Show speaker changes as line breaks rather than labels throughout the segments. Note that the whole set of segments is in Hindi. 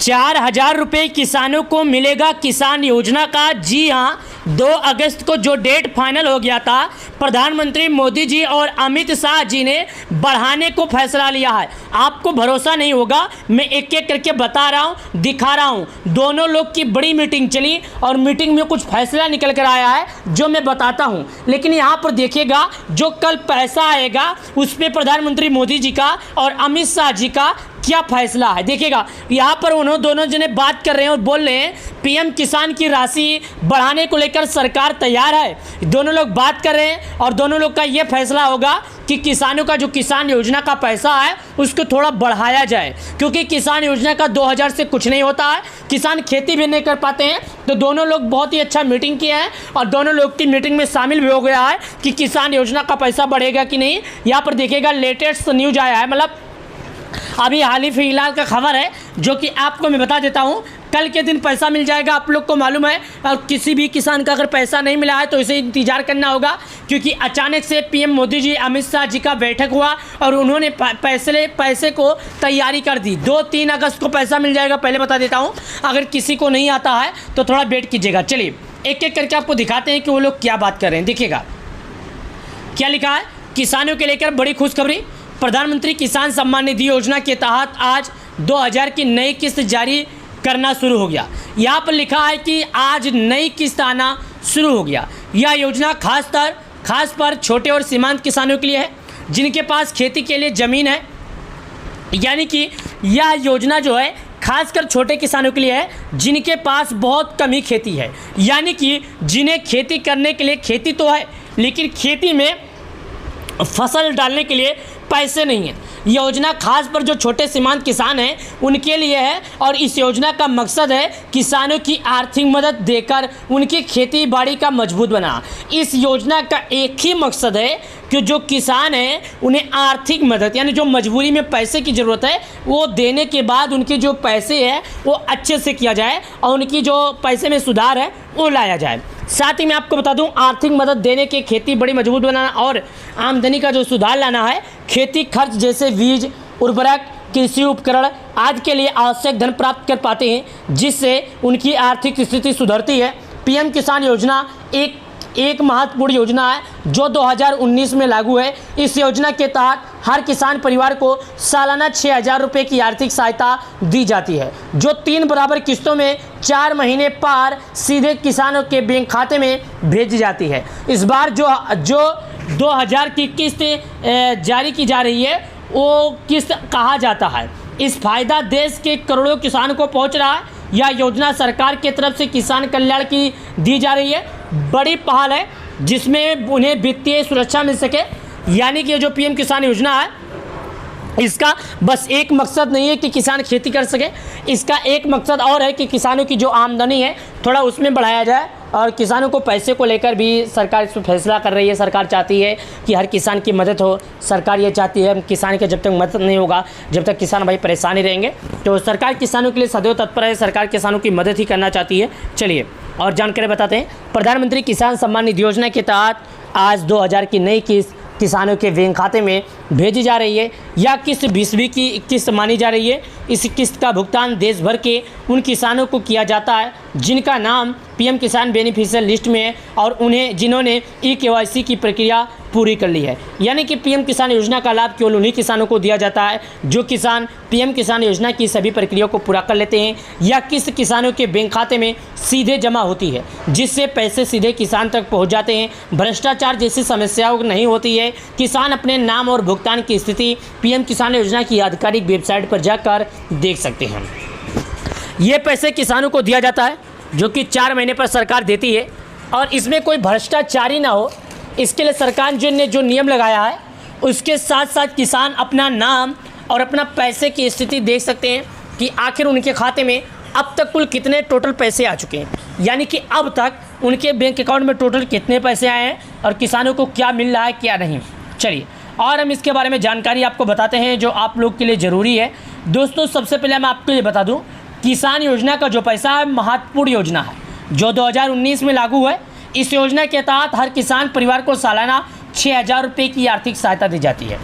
4,000 रुपये किसानों को मिलेगा किसान योजना का। जी हाँ, 2 अगस्त को जो डेट फाइनल हो गया था, प्रधानमंत्री मोदी जी और अमित शाह जी ने बढ़ाने को फैसला लिया है। आपको भरोसा नहीं होगा, मैं एक एक करके बता रहा हूँ, दिखा रहा हूँ। दोनों लोग की बड़ी मीटिंग चली और मीटिंग में कुछ फैसला निकल कर आया है जो मैं बताता हूँ। लेकिन यहाँ पर देखिएगा, जो कल पैसा आएगा उस पर प्रधानमंत्री मोदी जी का और अमित शाह जी का क्या फैसला है। देखिएगा, यहाँ पर उन्होंने दोनों जने बात कर रहे हैं और बोल रहे हैं पीएम किसान की राशि बढ़ाने को लेकर सरकार तैयार है। दोनों लोग बात कर रहे हैं और दोनों लोग का ये फैसला होगा कि किसानों का जो किसान योजना का पैसा है उसको थोड़ा बढ़ाया जाए, क्योंकि किसान योजना का 2,000 से कुछ नहीं होता है, किसान खेती भी नहीं कर पाते हैं। तो दोनों लोग बहुत ही अच्छा मीटिंग किए हैं और दोनों लोग की मीटिंग में शामिल भी हो गया है कि किसान योजना का पैसा बढ़ेगा कि नहीं। यहाँ पर देखिएगा, लेटेस्ट न्यूज आया है, मतलब अभी हाल ही फिलहाल का खबर है जो कि आपको मैं बता देता हूं। कल के दिन पैसा मिल जाएगा, आप लोग को मालूम है। और किसी भी किसान का अगर पैसा नहीं मिला है तो इसे इंतजार करना होगा, क्योंकि अचानक से पीएम मोदी जी अमित शाह जी का बैठक हुआ और उन्होंने पैसे को तैयारी कर दी। 2-3 अगस्त को पैसा मिल जाएगा, पहले बता देता हूँ। अगर किसी को नहीं आता है तो थोड़ा वेट कीजिएगा। चलिए एक एक करके आपको दिखाते हैं कि वो लोग क्या बात कर रहे हैं। देखिएगा क्या लिखा है, किसानों के लेकर बड़ी खुशखबरी। प्रधानमंत्री किसान सम्मान निधि योजना के तहत आज 2,000 की नई किस्त जारी करना शुरू हो गया। यहाँ पर लिखा है कि आज नई किस्त आना शुरू हो गया। यह योजना खास पर छोटे और सीमांत किसानों के लिए है, जिनके पास खेती के लिए ज़मीन है। यानी कि यह योजना जो है खासकर छोटे किसानों के लिए है, जिनके पास बहुत कम ही खेती है। यानी कि जिन्हें खेती करने के लिए खेती तो है, लेकिन खेती में फसल डालने के लिए पैसे नहीं है। योजना खास पर जो छोटे सीमांत किसान हैं उनके लिए है और इस योजना का मकसद है किसानों की आर्थिक मदद देकर उनकी खेती बाड़ी का मजबूत बनाना। इस योजना का एक ही मकसद है कि जो किसान हैं उन्हें आर्थिक मदद, यानी जो मजबूरी में पैसे की ज़रूरत है वो देने के बाद उनके जो पैसे हैं वो अच्छे से किया जाए और उनकी जो पैसे में सुधार है वो लाया जाए। साथ ही मैं आपको बता दूं, आर्थिक मदद देने के खेती बड़ी मजबूत बनाना और आमदनी का जो सुधार लाना है। खेती खर्च जैसे बीज, उर्वरक, कृषि उपकरण आदि के लिए आवश्यक धन प्राप्त कर पाते हैं, जिससे उनकी आर्थिक स्थिति सुधरती है। पीएम किसान योजना एक महत्वपूर्ण योजना है जो 2019 में लागू है। इस योजना के तहत हर किसान परिवार को सालाना 6,000 रुपये की आर्थिक सहायता दी जाती है, जो 3 बराबर किस्तों में 4 महीने पर सीधे किसानों के बैंक खाते में भेजी जाती है। इस बार जो 2,000 की किस्त जारी की जा रही है वो किस्त कहा जाता है। इस फायदा देश के करोड़ों किसानों को पहुंच रहा है। यह योजना सरकार की तरफ से किसान कल्याण की दी जा रही है। बड़ी पहल है जिसमें उन्हें वित्तीय सुरक्षा मिल सके। यानी कि जो पीएम किसान योजना है इसका बस एक मकसद नहीं है कि किसान खेती कर सके, इसका एक मकसद और है कि किसानों की जो आमदनी है थोड़ा उसमें बढ़ाया जाए। और किसानों को पैसे को लेकर भी सरकार इस पर फैसला कर रही है। सरकार चाहती है कि हर किसान की मदद हो। सरकार ये चाहती है किसान की जब तक मदद नहीं होगा, जब तक किसान भाई परेशानी रहेंगे, तो सरकार किसानों के लिए सदैव तत्पर है। सरकार किसानों की मदद ही करना चाहती है। चलिए और जानकारी बताते हैं। प्रधानमंत्री किसान सम्मान निधि योजना के तहत आज 2,000 की नई किस्त किसानों के बैंक खाते में भेजी जा रही है। यह किस्त 20वीं की किस्त मानी जा रही है। इस किस्त का भुगतान देश भर के उन किसानों को किया जाता है जिनका नाम पीएम किसान बेनिफिशियल लिस्ट में है और जिन्होंने ई-KYC की प्रक्रिया पूरी कर ली है। यानी कि पीएम किसान योजना का लाभ केवल उन्हीं किसानों को दिया जाता है जो किसान पीएम किसान योजना की सभी प्रक्रियाओं को पूरा कर लेते हैं। यह किस्त किसानों के बैंक खाते में सीधे जमा होती है, जिससे पैसे सीधे किसान तक पहुंच जाते हैं। भ्रष्टाचार जैसी समस्याओं नहीं होती है। किसान अपने नाम और भुगतान की स्थिति पीएम किसान योजना की आधिकारिक वेबसाइट पर जाकर देख सकते हैं। ये पैसे किसानों को दिया जाता है जो कि 4 महीने पर सरकार देती है और इसमें कोई भ्रष्टाचारी ना हो, इसके लिए सरकार ने जो नियम लगाया है उसके साथ साथ किसान अपना नाम और अपना पैसे की स्थिति देख सकते हैं कि आखिर उनके खाते में अब तक कुल कितने टोटल पैसे आ चुके हैं। यानी कि अब तक उनके बैंक अकाउंट में टोटल कितने पैसे आए हैं और किसानों को क्या मिल रहा है क्या नहीं। चलिए और हम इसके बारे में जानकारी आपको बताते हैं जो आप लोग के लिए ज़रूरी है। दोस्तों सबसे पहले मैं आपको ये बता दूं, किसान योजना का जो पैसा है महत्वपूर्ण योजना है जो 2019 में लागू है। इस योजना के तहत हर किसान परिवार को सालाना 6,000 रुपये की आर्थिक सहायता दी जाती है।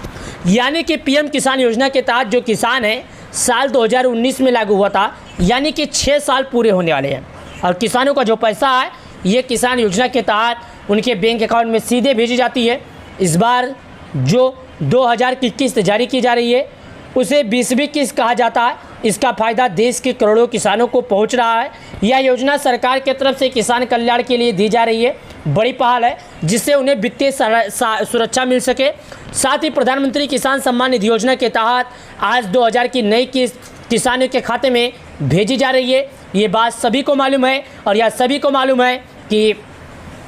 यानी कि पीएम किसान योजना के तहत जो किसान है साल 2019 में लागू हुआ था, यानी कि 6 साल पूरे होने वाले हैं। और किसानों का जो पैसा है ये किसान योजना के तहत उनके बैंक अकाउंट में सीधे भेजी जाती है। इस बार जो 2000 की किस्त जारी की जा रही है उसे 20वीं किस्त कहा जाता है। इसका फ़ायदा देश के करोड़ों किसानों को पहुंच रहा है। यह योजना सरकार की तरफ से किसान कल्याण के लिए दी जा रही है। बड़ी पहल है जिससे उन्हें वित्तीय सुरक्षा मिल सके। साथ ही प्रधानमंत्री किसान सम्मान निधि योजना के तहत आज 2000 की नई किस्त किसानों के खाते में भेजी जा रही है। ये बात सभी को मालूम है और यह सभी को मालूम है कि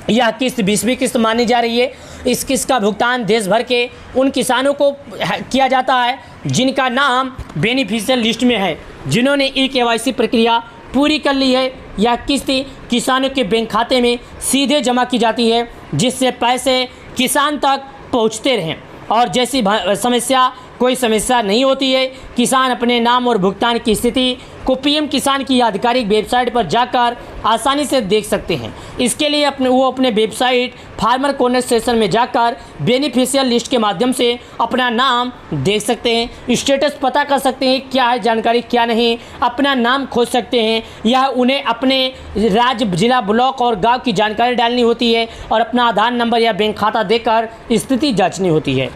यह किस्त 20वीं किस्त मानी जा रही है। इस किस्त का भुगतान देश भर के उन किसानों को किया जाता है जिनका नाम बेनिफिशियल लिस्ट में है, जिन्होंने KYC प्रक्रिया पूरी कर ली है। यह किस्त किसानों के बैंक खाते में सीधे जमा की जाती है, जिससे पैसे किसान तक पहुंचते रहें और जैसी कोई समस्या नहीं होती है। किसान अपने नाम और भुगतान की स्थिति को PM किसान की आधिकारिक वेबसाइट पर जाकर आसानी से देख सकते हैं। इसके लिए अपने वेबसाइट फार्मर कॉर्नर सेक्शन में जाकर बेनिफिशियल लिस्ट के माध्यम से अपना नाम देख सकते हैं, स्टेटस पता कर सकते हैं, क्या है जानकारी क्या नहीं, अपना नाम खोज सकते हैं। यह उन्हें अपने राज्य, जिला, ब्लॉक और गांव की जानकारी डालनी होती है और अपना आधार नंबर या बैंक खाता देकर स्थिति जांचनी होती है।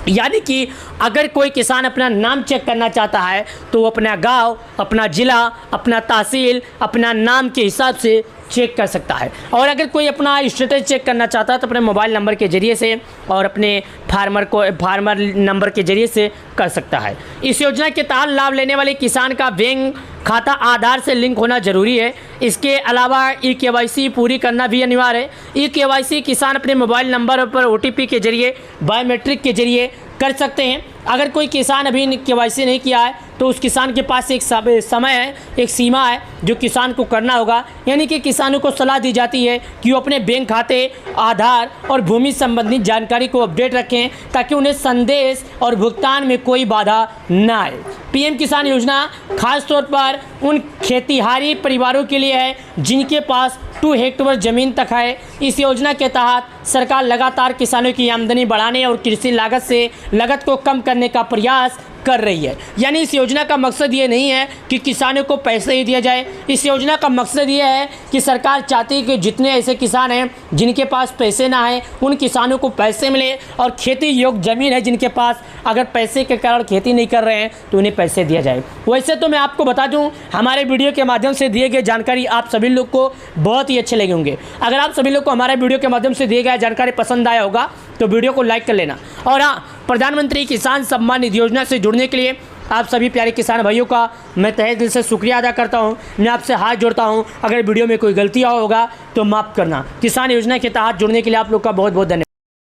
यानी कि अगर कोई किसान अपना नाम चेक करना चाहता है तो वो अपना गांव, अपना ज़िला, अपना तहसील, अपना नाम के हिसाब से चेक कर सकता है। और अगर कोई अपना स्टेटस चेक करना चाहता है तो अपने मोबाइल नंबर के ज़रिए से और अपने फार्मर नंबर के ज़रिए से कर सकता है। इस योजना के तहत लाभ लेने वाले किसान का बैंक खाता आधार से लिंक होना जरूरी है। इसके अलावा KYC पूरी करना भी अनिवार्य है। KYC किसान अपने मोबाइल नंबर पर OTP के जरिए, बायोमेट्रिक के जरिए कर सकते हैं। अगर कोई किसान अभी KYC नहीं किया है तो उस किसान के पास एक समय है, एक सीमा है जो किसान को करना होगा। यानी कि किसानों को सलाह दी जाती है कि वो अपने बैंक खाते, आधार और भूमि संबंधित जानकारी को अपडेट रखें ताकि उन्हें संदेश और भुगतान में कोई बाधा न आए। PM किसान योजना खास तौर पर उन खेतीहारी परिवारों के लिए है जिनके पास 2 हेक्टेयर ज़मीन तक है। इस योजना के तहत सरकार लगातार किसानों की आमदनी बढ़ाने और कृषि लागत को कम करने का प्रयास कर रही है। यानी इस योजना का मकसद ये नहीं है कि किसानों को पैसे ही दिया जाए। इस योजना का मकसद ये है कि सरकार चाहती है कि जितने ऐसे किसान हैं जिनके पास पैसे ना हैं उन किसानों को पैसे मिले, और खेती योग्य ज़मीन है जिनके पास अगर पैसे के कारण खेती नहीं कर रहे हैं तो उन्हें पैसे दिया जाए। वैसे तो मैं आपको बता दूं, हमारे वीडियो के माध्यम से दिए गए जानकारी आप सभी लोग को बहुत ही अच्छे लगे होंगे। अगर आप सभी लोग को हमारे वीडियो के माध्यम से दिए गए जानकारी पसंद आया होगा तो वीडियो को लाइक कर लेना। और हाँ, प्रधानमंत्री किसान सम्मान निधि योजना से जुड़ने के लिए आप सभी प्यारे किसान भाइयों का मैं तहे दिल से शुक्रिया अदा करता हूं। मैं आपसे हाथ जोड़ता हूं, अगर वीडियो में कोई गलतियाँ होगा तो माफ़ करना। किसान योजना के तहत जुड़ने के लिए आप लोग का बहुत बहुत धन्यवाद।